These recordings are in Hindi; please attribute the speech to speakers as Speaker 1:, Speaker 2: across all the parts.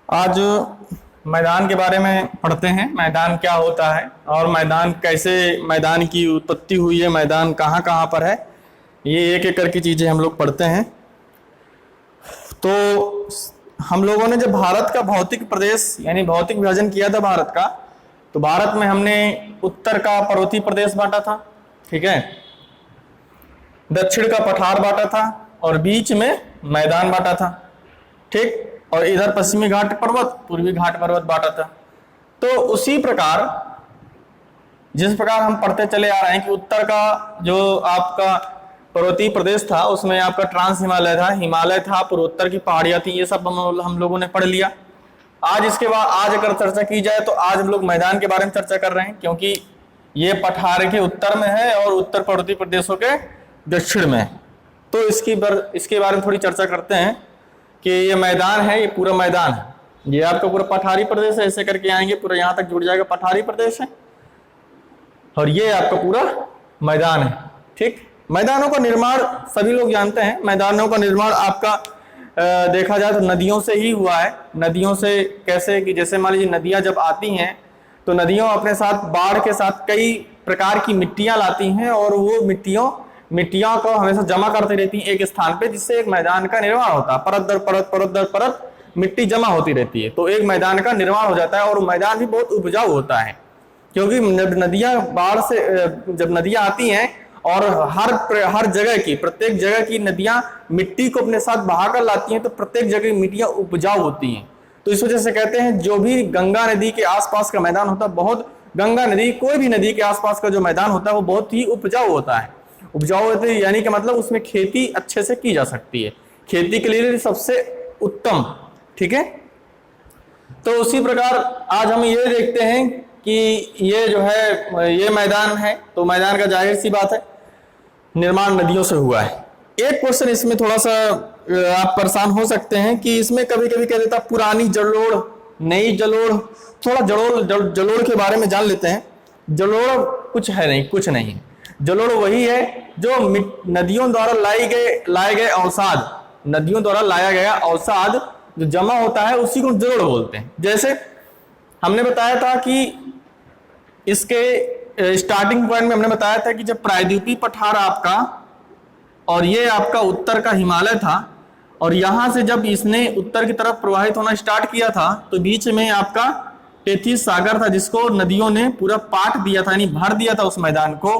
Speaker 1: आज मैदान के बारे में पढ़ते हैं। मैदान क्या होता है और मैदान कैसे, मैदान की उत्पत्ति हुई है, मैदान कहाँ कहाँ पर है, ये एक एक करके चीज़ें हम लोग पढ़ते हैं। तो हम लोगों ने जब भारत का भौतिक प्रदेश यानी भौतिक विभाजन किया था भारत का, तो भारत में हमने उत्तर का पर्वतीय प्रदेश बांटा था, ठीक है, दक्षिण का पठार बांटा था और बीच में मैदान बांटा था, ठीक, और इधर पश्चिमी घाट पर्वत, पूर्वी घाट पर्वत बांटा था। तो उसी प्रकार जिस प्रकार हम पढ़ते चले आ रहे हैं कि उत्तर का जो आपका पर्वतीय प्रदेश था उसमें आपका ट्रांस हिमालय था, हिमालय था, पूर्वोत्तर की पहाड़ियां थी, ये सब हम लोगों ने पढ़ लिया। आज इसके बाद आज अगर चर्चा की जाए तो आज हम लोग मैदान के बारे में चर्चा कर रहे हैं, क्योंकि ये पठार के उत्तर में है और उत्तर पर्वतीय प्रदेशों के दक्षिण में है। तो इसके बारे में थोड़ी चर्चा करते हैं कि ये मैदान है, ये पूरा मैदान है, ये आपका पूरा पठारी प्रदेश है, ऐसे करके आएंगे पूरा यहाँ तक जुड़ जाएगा, पठारी प्रदेश है, और ये आपका पूरा मैदान है, ठीक। मैदानों का निर्माण सभी लोग जानते हैं। मैदानों का निर्माण आपका देखा जाए तो नदियों से ही हुआ है। नदियों से कैसे कि जैसे मान लीजिए नदियां जब आती हैं तो नदियों अपने साथ बाढ़ के साथ कई प्रकार की मिट्टियां लाती हैं और वो मिट्टियों को हमेशा जमा करती रहती हैं एक स्थान पे, जिससे एक मैदान का निर्माण होता है। परत दर परत, परत दर परत मिट्टी जमा होती रहती है, तो एक मैदान का निर्माण हो जाता है और मैदान भी बहुत उपजाऊ होता है, क्योंकि नदियां बाढ़ से जब नदियां आती हैं और हर जगह की, प्रत्येक जगह की नदियां मिट्टी को अपने साथ बहाकर लाती हैं, तो प्रत्येक जगह की मिट्टियां उपजाऊ होती हैं। तो इस वजह से कहते हैं जो भी गंगा नदी के आसपास का मैदान होता है, बहुत गंगा नदी, कोई भी नदी के आसपास का जो मैदान होता है वो बहुत ही उपजाऊ होता है। उपजाऊ होते हैं यानी कि मतलब उसमें खेती अच्छे से की जा सकती है, खेती के लिए सबसे उत्तम, ठीक है। तो उसी प्रकार आज हम ये देखते हैं कि ये जो है ये मैदान है, तो मैदान का जाहिर सी बात है निर्माण नदियों से हुआ है। एक क्वेश्चन इसमें थोड़ा सा आप परेशान हो सकते हैं कि इसमें कभी कभी कह देता पुरानी जलोढ़, नई जलोढ़। थोड़ा जलोढ़ के बारे में जान लेते हैं। जलोढ़ कुछ है नहीं, कुछ नहीं है। जलोढ़ वही है जो नदियों द्वारा लाए गए अवसाद, नदियों द्वारा लाया गया अवसाद जो जमा होता है उसी को जलोढ़ बोलते हैं। जैसे हमने बताया था कि इसके स्टार्टिंग पॉइंट में हमने बताया था कि जब प्रायद्वीपीय पठार आपका और ये आपका उत्तर का हिमालय था, और यहां से जब इसने उत्तर की तरफ प्रवाहित होना स्टार्ट किया था तो बीच में आपका टेथिस सागर था, जिसको नदियों ने पूरा पाट दिया था, यानी भर दिया था उस मैदान को।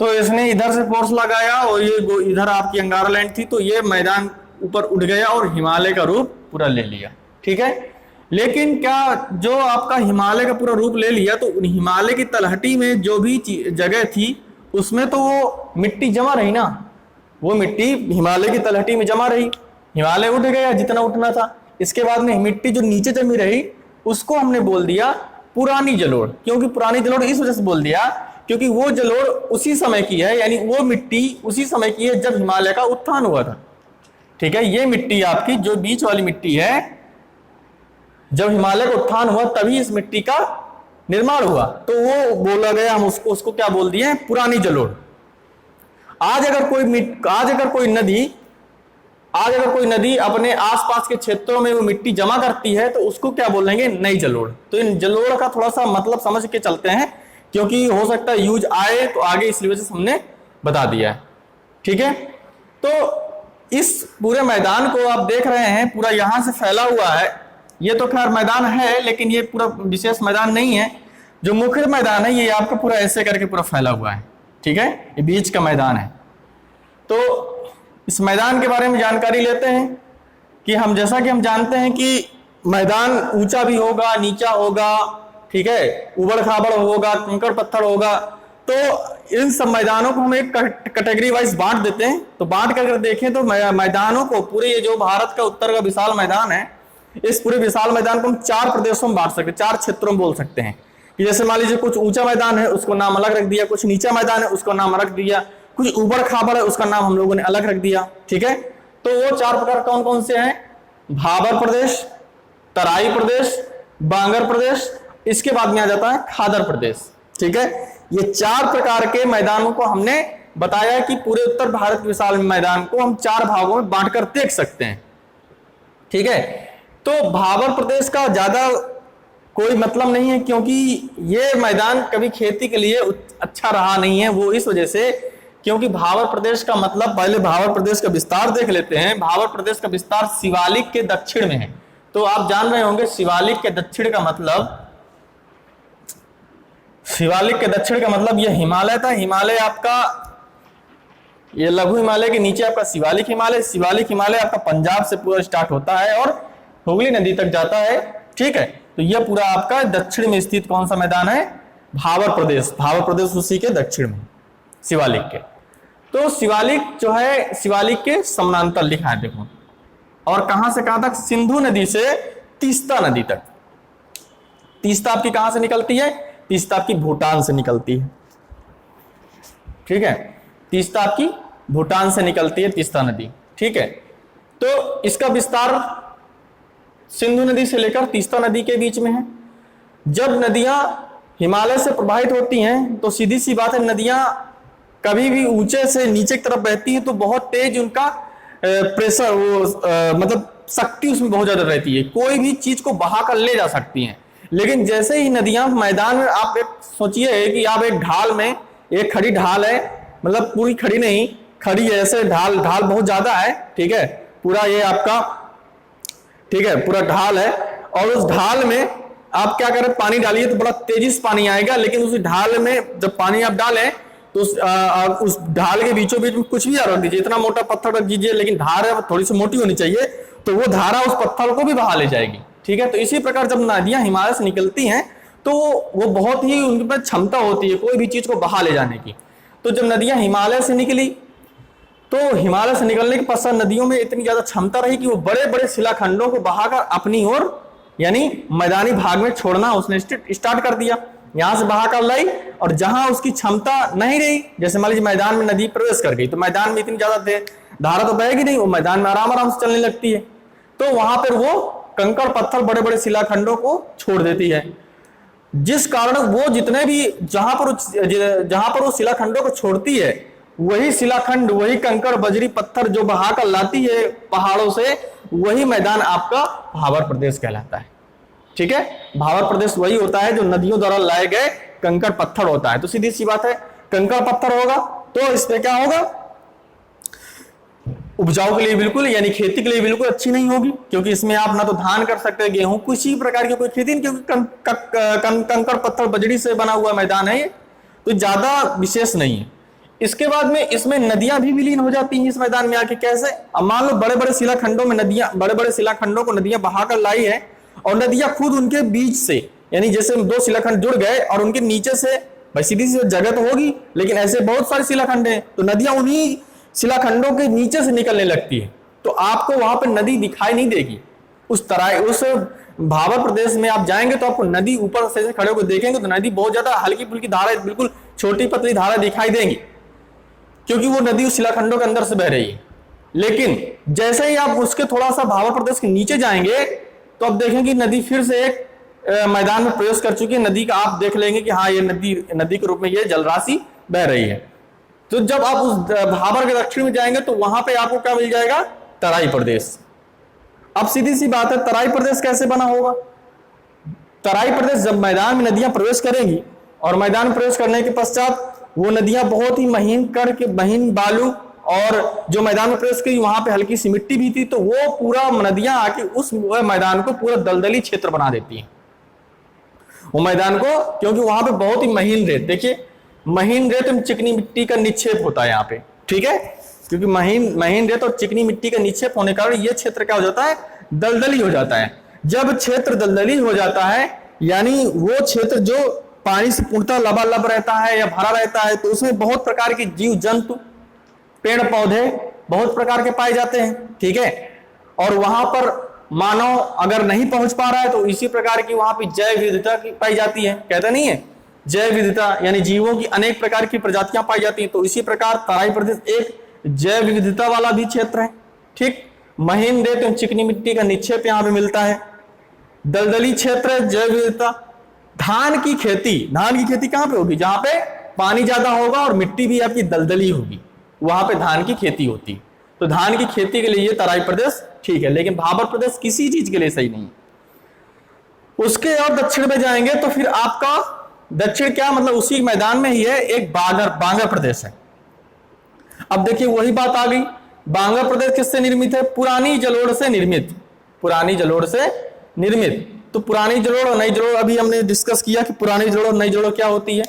Speaker 1: तो इसने इधर से फोर्स लगाया और ये इधर आपकी अंगारा लैंड थी, तो ये मैदान ऊपर उठ गया और हिमालय का रूप पूरा ले लिया, ठीक है। लेकिन क्या जो आपका हिमालय का पूरा रूप ले लिया, तो हिमालय की तलहटी में जो भी जगह थी उसमें तो वो मिट्टी जमा रही ना, वो मिट्टी हिमालय की तलहटी में जमा रही, हिमालय उठ गया जितना उठना था। इसके बाद में मिट्टी जो नीचे जमी रही उसको हमने बोल दिया पुरानी जलोढ़। क्योंकि पुरानी जलोढ़ इस वजह से बोल दिया क्योंकि वो जलोढ़ उसी समय की है, यानी वो मिट्टी उसी समय की है जब हिमालय का उत्थान हुआ था, ठीक है। ये मिट्टी आपकी जो बीच वाली मिट्टी है, जब हिमालय का उत्थान हुआ तभी इस मिट्टी का निर्माण हुआ, तो वो बोला गया, हम उसको क्या बोल दिए, पुरानी जलोढ़। आज अगर कोई नदी अपने आसपास के क्षेत्रों में वो मिट्टी जमा करती है तो उसको क्या बोलेंगे, नई जलोढ़। तो इन जलोढ़ का थोड़ा सा मतलब समझ के चलते हैं, क्योंकि हो सकता है यूज आए तो आगे, इसलिए वजह से हमने बता दिया है, ठीक है। तो इस पूरे मैदान को आप देख रहे हैं पूरा यहां से फैला हुआ है। ये तो खैर मैदान है लेकिन ये पूरा विशेष मैदान नहीं है। जो मुख्य मैदान है ये आपका पूरा ऐसे करके पूरा फैला हुआ है, ठीक है, ये बीच का मैदान है। तो इस मैदान के बारे में जानकारी लेते हैं कि जैसा कि हम जानते हैं कि मैदान ऊंचा भी होगा, नीचा होगा, ठीक है, उबड़ खाबड़ होगा, कंकड़ पत्थर होगा। तो इन सब मैदानों को हम एक कैटेगरी वाइज बांट देते हैं। तो बांट कर देखें तो मैदानों को पूरे ये जो भारत का उत्तर का विशाल मैदान है, इस पूरे विशाल मैदान को हम 4 प्रदेशों में बांट सकते हैं, 4 क्षेत्रों में बोल सकते हैं। कि जैसे मान लीजिए कुछ ऊंचा मैदान है उसको नाम अलग रख दिया, कुछ नीचा मैदान है उसको नाम अलग दिया, कुछ उबड़ खाबड़ है उसका नाम हम लोगों ने अलग रख दिया, ठीक है। तो वो 4 प्रकार कौन कौन से हैं, भाबर प्रदेश, तराई प्रदेश, बांगर प्रदेश, इसके बाद में आ जाता है खादर प्रदेश, ठीक है। ये 4 प्रकार के मैदानों को हमने बताया कि पूरे उत्तर भारत विशाल मैदान को हम 4 भागों में बांट कर देख सकते हैं, ठीक है। तो भाबर प्रदेश का ज्यादा कोई मतलब नहीं है, क्योंकि ये मैदान कभी खेती के लिए अच्छा रहा नहीं है। वो इस वजह से क्योंकि भाबर प्रदेश का मतलब, पहले भाबर प्रदेश का विस्तार देख लेते हैं। भाबर प्रदेश का विस्तार शिवालिक के दक्षिण में है। तो आप जान रहे होंगे शिवालिक के दक्षिण का मतलब, शिवालिक के दक्षिण का मतलब ये हिमालय था। हिमालय आपका, ये लघु हिमालय के नीचे आपका शिवालिक हिमालय, शिवालिक हिमालय आपका पंजाब से पूरा स्टार्ट होता है और हुगली नदी तक जाता है। ठीक है, तो यह पूरा आपका दक्षिण में स्थित कौन सा मैदान है? भाबर प्रदेश। भाबर प्रदेश उसी के दक्षिण में, शिवालिक के। तो शिवालिक जो है, शिवालिक के समानांतर लिखा है देखो, और कहां से कहां तक? सिंधु नदी से तीस्ता नदी तक। तीस्ता आपकी कहां से निकलती है? तीस्ता आपकी भूटान से निकलती है। ठीक है, तीस्ता आपकी भूटान से निकलती है, तीस्ता नदी। ठीक है, तो इसका विस्तार सिंधु नदी से लेकर तीस्ता नदी के बीच में है। जब नदियां हिमालय से प्रभावित होती हैं तो सीधी सी बात है, नदियां कभी भी ऊंचे से नीचे की तरफ बहती हैं तो बहुत तेज उनका प्रेशर, वो मतलब शक्ति उसमें बहुत ज्यादा रहती है, कोई भी चीज को बहा कर ले जा सकती हैं। लेकिन जैसे ही नदियां मैदान में, आप एक सोचिए कि आप एक ढाल में, एक खड़ी ढाल है, मतलब पूरी खड़ी नहीं, खड़ी है ऐसे, ढाल बहुत ज्यादा है। ठीक है, पूरा ये आपका, ठीक है, पूरा ढाल है, और उस ढाल में आप क्या करें? पानी डालिए तो बड़ा तेजी से पानी आएगा। लेकिन उस ढाल में जब पानी आप डालें तो उस ढाल के बीचों बीच में कुछ भी रख दीजिए, इतना मोटा पत्थर रख दीजिए, लेकिन धार है थोड़ी सी मोटी होनी चाहिए, तो वो धारा उस पत्थर को भी बहा ले जाएगी। ठीक है, तो इसी प्रकार जब नदियां हिमालय से निकलती हैं तो वो बहुत ही उनके पास क्षमता होती है कोई भी चीज को बहा ले जाने की। तो जब नदियां हिमालय से निकली तो हिमालय से निकलने के पश्चात नदियों में इतनी ज्यादा क्षमता रही कि वो बड़े बड़े शिलाखंडों को बहाकर अपनी ओर, यानी मैदानी भाग में छोड़ना उसने स्टार्ट कर दिया। यहां से बहाकर लाई, और जहां उसकी क्षमता नहीं रही, जैसे मान लीजिए मैदान में नदी प्रवेश कर गई, तो मैदान में इतनी ज्यादा धारा तो बहेगी नहीं, वो मैदान में आराम आराम से चलने लगती है। तो वहां पर वो कंकड़ पत्थर, बड़े बड़े शिलाखंडों को छोड़ देती है, जिस कारण वो जितने भी जहां पर वो शिलाखंडों को छोड़ती है, वही शिलाखंड, वही कंकड़ बजरी पत्थर जो बहाकर लाती है पहाड़ों से, वही मैदान आपका भाबर प्रदेश कहलाता है। ठीक है, भाबर प्रदेश वही होता है जो नदियों द्वारा लाए गए कंकड़ पत्थर होता है। तो सीधी सी बात है, कंकड़ पत्थर होगा तो इसमें क्या होगा? उपजाऊ के लिए बिल्कुल, यानी खेती के लिए बिल्कुल अच्छी नहीं होगी, क्योंकि इसमें आप ना तो धान कर सकते हैं, गेहूं, किसी प्रकार की कोई खेती नहीं, क्योंकि कंकड़ पत्थर बजरी से बना हुआ मैदान है, तो ज्यादा विशेष नहीं है। इसके बाद में इसमें नदियां भी विलीन हो जाती हैं इस मैदान में आके। कैसे? अब मान लो बड़े बड़े शिलाखंडों में नदियां, बड़े बड़े शिलाखंडों को नदियां बहाकर लाई है, और नदियां खुद उनके बीच से, यानी जैसे दो शिलाखंड जुड़ गए और उनके नीचे से, भाई सीधी सी जगह तो होगी, लेकिन ऐसे बहुत सारे शिलाखंड हैं, तो नदियां उन्हीं शिलाखंडों के नीचे से निकलने लगती है, तो आपको वहां पर नदी दिखाई नहीं देगी। उस भाबर प्रदेश में आप जाएंगे तो आपको नदी ऊपर से खड़े होकर देखेंगे तो नदी बहुत ज्यादा हल्की फुल्की धारा, बिल्कुल छोटी पतली धारा दिखाई देंगी, क्योंकि वो नदी उस शिलाखंडों के अंदर से बह रही है। लेकिन जैसे ही आप उसके थोड़ा सा भाबर प्रदेश के नीचे जाएंगे तो आप देखेंगे नदी फिर से एक मैदान में प्रवेश कर चुकी है। नदी का आप देख लेंगे कि हाँ, ये नदी के रूप में ये जलराशि बह रही है। तो जब आप उस भाबर के दक्षिण में जाएंगे तो वहां पे आपको क्या मिल जाएगा? तराई प्रदेश। अब सीधी सी बात है, तराई प्रदेश कैसे बना होगा? तराई प्रदेश जब मैदान में नदियां प्रवेश करेंगी, और मैदान में प्रवेश करने के पश्चात वो नदियां बहुत ही महीन करके, महीन बालू, और जो मैदान में प्रवेश की वहां पे हल्की सी मिट्टी भी थी, तो वो पूरा नदियां आके उस मैदान को पूरा दलदली क्षेत्र बना देती है वो मैदान को, क्योंकि वहां पे बहुत ही महीन रेत, देखिए महीन रेत में चिकनी मिट्टी का निक्षेप होता है यहाँ पे। ठीक है, क्योंकि महीन रेत और चिकनी मिट्टी का निक्षेप होने के कारण ये क्षेत्र क्या हो जाता है? दलदली हो जाता है। जब क्षेत्र दलदली हो जाता है, यानी वो क्षेत्र जो पानी से पूर्णतः लबालब रहता है या भरा रहता है, तो उसमें बहुत प्रकार के जीव जंतु, पेड़ पौधे बहुत प्रकार के पाए जाते हैं। ठीक है, और वहां पर मानव अगर नहीं पहुंच पा रहा है तो इसी प्रकार की वहां पर जैव विविधता पाई जाती है। कहते नहीं है, जैव विविधता, यानी जीवों की अनेक प्रकार की प्रजातियां पाई जाती हैं। तो इसी प्रकार तराई प्रदेश एक जैव विविधता वाला भी क्षेत्र है। ठीक, महीन रेत एवं चिकनी मिट्टी का निक्षेप यहाँ पे मिलता है, दलदली क्षेत्र, जैव विविधता। धान की खेती कहां पे होगी? जहां पे पानी ज्यादा होगा और मिट्टी भी आपकी दलदली होगी, वहां पे धान की खेती होती है। तो धान की खेती के लिए ये तराई प्रदेश ठीक है, लेकिन भाबर प्रदेश किसी चीज के लिए सही नहीं है। उसके और दक्षिण में जाएंगे तो फिर आपका दक्षिण क्या मतलब उसी मैदान में ही है एक बांगर प्रदेश है। अब देखिए वही बात आ गई, बांगर प्रदेश किससे निर्मित है? पुरानी जलोढ़ से निर्मित, पुरानी जलोढ़ से निर्मित। तो पुरानी जलोढ़ और नई जलोढ़ अभी हमने डिस्कस किया कि पुरानी जलोढ़ और नई जलोढ़ क्या होती है।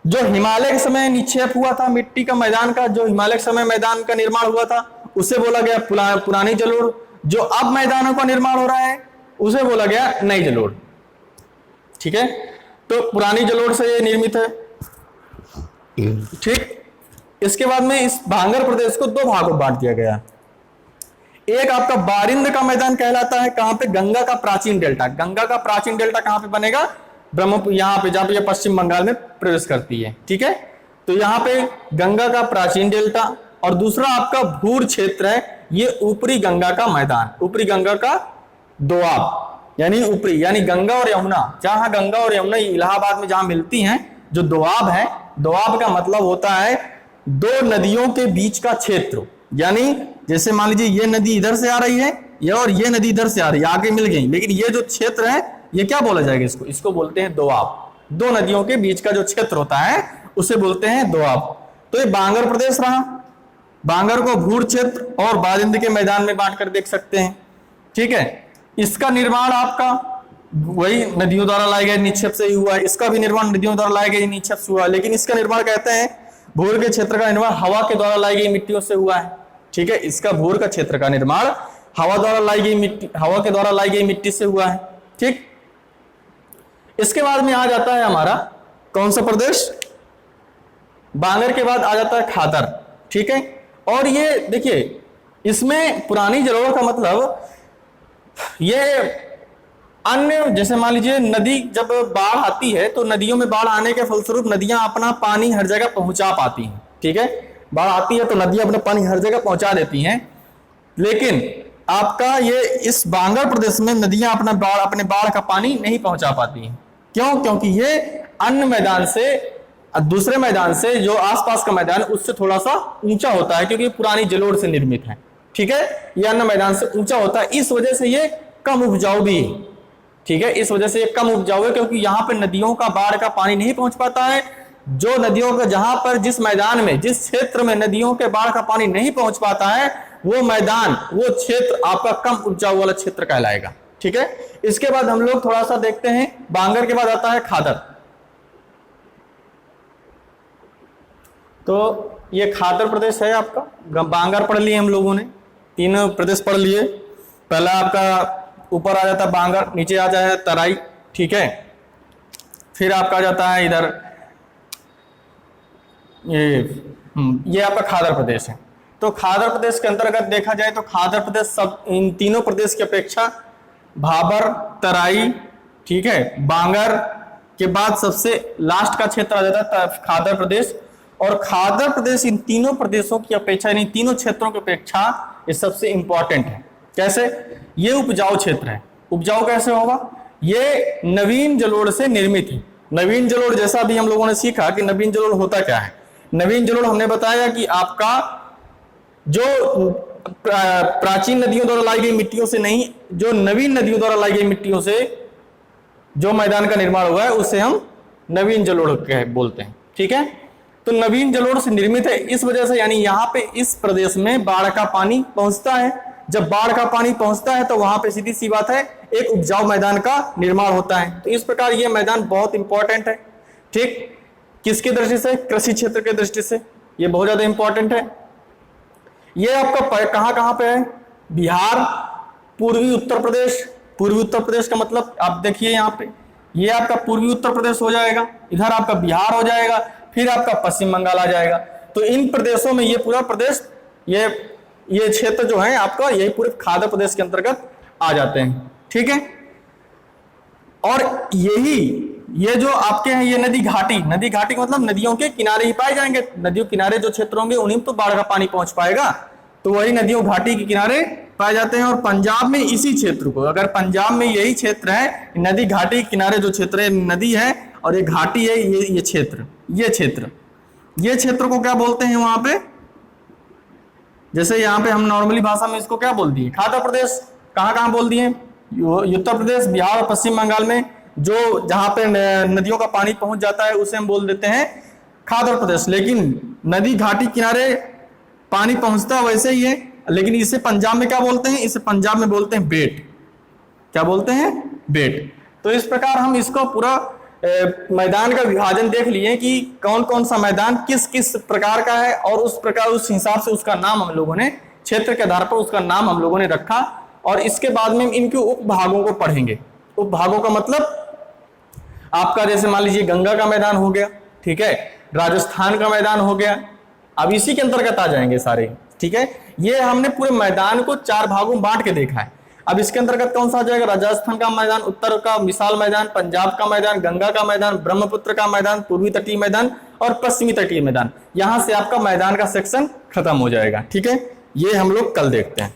Speaker 1: जो हिमालय के समय निक्षेप हुआ था मिट्टी का मैदान का, जो हिमालय के समय मैदान का निर्माण हुआ था उसे बोला गया पुरानी जलोढ़। जो अब मैदानों का निर्माण हो रहा है उसे बोला गया नई जलोढ़। ठीक है, तो पुरानी जलोढ़ से ये निर्मित है। ठीक, इसके बाद में इस बांगर प्रदेश को दो भागों में बांट दिया गया। एक आपका बारिंद का मैदान कहलाता है, कहां पे? गंगा का प्राचीन डेल्टा। गंगा का प्राचीन डेल्टा कहां पे बनेगा? ब्रह्मपुत्र, यहां पे जहां पे पश्चिम बंगाल में प्रवेश करती है। ठीक है, तो यहां पे गंगा का प्राचीन डेल्टा। और दूसरा आपका भूर क्षेत्र है, ये ऊपरी गंगा का मैदान, ऊपरी गंगा का दोआब, यानी ऊपरी, यानी गंगा और यमुना, जहां गंगा और यमुना इलाहाबाद में जहां मिलती हैं, जो दोआब है, दोआब का मतलब होता है दो नदियों के बीच का क्षेत्र। यानी जैसे मान लीजिए ये नदी इधर से आ रही है, ये और ये नदी इधर से आ रही है, आगे मिल गई, लेकिन ये जो क्षेत्र है ये क्या बोला जाएगा? इसको बोलते हैं दोआब। दो नदियों के बीच का जो क्षेत्र होता है उसे बोलते हैं दोआब। तो ये बांगर प्रदेश रहा। बांगर को भूर क्षेत्र और बारिंद के मैदान में बांटकर देख सकते हैं। ठीक है, इसका निर्माण आपका वही नदियों द्वारा लाए गए निक्षेप से ही हुआ है। इसका भी निर्माण नदियों द्वारा लाए गए निक्षेप से हुआ है, लेकिन इसका निर्माण कहते हैं भूर के क्षेत्र का निर्माण हवा के द्वारा लाई गई मिट्टियों से हुआ है। ठीक है, इसका भूर का क्षेत्र का निर्माण हवा द्वारा लाई गई मिट्टी, हवा के द्वारा लाई गई मिट्टी से हुआ है। ठीक, इसके बाद में आ जाता है हमारा कौन सा प्रदेश? बांगर के बाद आ जाता है खादर। ठीक है, और ये देखिए इसमें पुरानी जलोढ़ का मतलब ये अन्य, जैसे मान लीजिए नदी जब बाढ़ आती है तो नदियों में बाढ़ आने के फलस्वरूप नदियां अपना पानी हर जगह पहुंचा पाती हैं। ठीक है, बाढ़ आती है तो नदियां अपना पानी हर जगह पहुंचा देती हैं, लेकिन आपका ये इस बांगर प्रदेश में नदियां अपने बाढ़ का पानी नहीं पहुंचा पाती हैं। क्यों? क्योंकि ये अन्य मैदान से, दूसरे मैदान से जो आसपास का मैदान उससे थोड़ा सा ऊंचा होता है, क्योंकि पुरानी जलोढ़ से निर्मित है। ठीक है, ये अन्य मैदान से ऊंचा होता है, इस वजह से ये कम उपजाऊ भी है। ठीक है, इस वजह से ये कम उपजाऊ है, क्योंकि यहाँ पे नदियों का बाढ़ का पानी नहीं पहुंच पाता है। जो नदियों का, जहां पर जिस मैदान में, जिस क्षेत्र में नदियों के बाढ़ का पानी नहीं पहुंच पाता है, वो मैदान, वो क्षेत्र आपका कम उपजाऊ वाला क्षेत्र कहलाएगा। ठीक है, इसके बाद हम लोग थोड़ा सा देखते हैं, बांगर के बाद आता है खादर। तो ये खादर प्रदेश है आपका। बांगर पढ़ लिए हम लोगों ने, तीन प्रदेश पढ़ लिए। पहला आपका ऊपर आ जाता है बांगर, नीचे आ जाए तराई। ठीक है, फिर आपका आ जाता है इधर ये आपका खादर प्रदेश है। तो खादर प्रदेश के अंतर्गत देखा जाए तो खादर प्रदेश सब इन तीनों प्रदेश की अपेक्षा भाबर, तराई, ठीक है, बांगर के बाद सबसे लास्ट का क्षेत्र आ जाता है खादर प्रदेश। और खादर प्रदेश इन तीनों प्रदेशों की अपेक्षा, इन तीनों क्षेत्रों की अपेक्षा ये सबसे इंपॉर्टेंट है। कैसे? ये उपजाऊ क्षेत्र है। उपजाऊ कैसे होगा? ये नवीन जलोढ़ से निर्मित है। नवीन जलोढ़, जैसा भी हम लोगों ने सीखा कि नवीन जलोढ़ होता क्या है। नवीन जलोढ़ हमने बताया कि आपका जो प्राचीन नदियों द्वारा लाई गई मिट्टियों से नहीं, जो नवीन नदियों द्वारा लाई गई मिट्टियों से जो मैदान का निर्माण हुआ है उसे हम नवीन जलोढ़ बोलते हैं। ठीक है, तो नवीन जलोढ़ से निर्मित है, इस वजह से यानी यहाँ पे इस प्रदेश में बाढ़ का पानी पहुंचता है। जब बाढ़ का पानी पहुंचता है तो वहां पे सीधी सी बात है एक उपजाऊ मैदान का निर्माण होता है। तो इस प्रकार ये मैदान बहुत इंपॉर्टेंट है। ठीक, किसकी दृष्टि से? कृषि क्षेत्र के दृष्टि से ये बहुत ज्यादा इंपॉर्टेंट है। ये आपका कहां पे है? बिहार, पूर्वी उत्तर प्रदेश। पूर्वी उत्तर प्रदेश का मतलब आप देखिए यहाँ पे, ये आपका पूर्वी उत्तर प्रदेश हो जाएगा, इधर आपका बिहार हो जाएगा, फिर आपका पश्चिम बंगाल आ जाएगा। तो इन प्रदेशों में ये पूरा प्रदेश, ये क्षेत्र जो है आपका, यही पूरे खादर प्रदेश के अंतर्गत आ जाते हैं। ठीक है, और ये जो आपके हैं ये नदी घाटी का मतलब नदियों के किनारे ही पाए जाएंगे। नदियों किनारे जो क्षेत्र होंगे उन्हीं में तो बाढ़ का पानी पहुंच पाएगा, तो वही नदियों घाटी के किनारे पाए जाते हैं। और पंजाब में इसी क्षेत्र को, अगर पंजाब में यही क्षेत्र है, नदी घाटी के किनारे जो क्षेत्र है, नदी है और ये घाटी है, ये क्षेत्र को क्या बोलते हैं? वहां पे जैसे यहाँ पे हम नॉर्मली भाषा में इसको क्या बोल दिए, खाद्य प्रदेश। कहाँ कहाँ बोल दिए, उत्तर प्रदेश, बिहार और पश्चिम बंगाल में जो जहाँ पे नदियों का पानी पहुंच जाता है उसे हम बोल देते हैं खाद्य प्रदेश। लेकिन नदी घाटी किनारे पानी पहुंचता वैसे ही है, लेकिन इसे पंजाब में क्या बोलते हैं, इसे पंजाब में बोलते हैं बेट। क्या बोलते हैं, बेट। तो इस प्रकार हम इसको पूरा मैदान का विभाजन देख लिए कि कौन कौन सा मैदान किस किस प्रकार का है, और उस प्रकार उस हिसाब से उसका नाम हम लोगों ने, क्षेत्र के आधार पर उसका नाम हम लोगों ने रखा। और इसके बाद में इनके उपभागों को पढ़ेंगे। उपभागों का मतलब आपका जैसे मान लीजिए गंगा का मैदान हो गया, ठीक है, राजस्थान का मैदान हो गया, अब इसी के अंतर्गत आ जाएंगे सारे, ठीक है। ये हमने पूरे मैदान को 4 भागों में बांट के देखा है। अब इसके अंतर्गत कौन सा आ जाएगा, राजस्थान का मैदान, उत्तर का विशाल मैदान, पंजाब का मैदान, गंगा का मैदान, ब्रह्मपुत्र का मैदान, पूर्वी तटीय मैदान और पश्चिमी तटीय मैदान। यहां से आपका मैदान का सेक्शन खत्म हो जाएगा, ठीक है। ये हम लोग कल देखते हैं।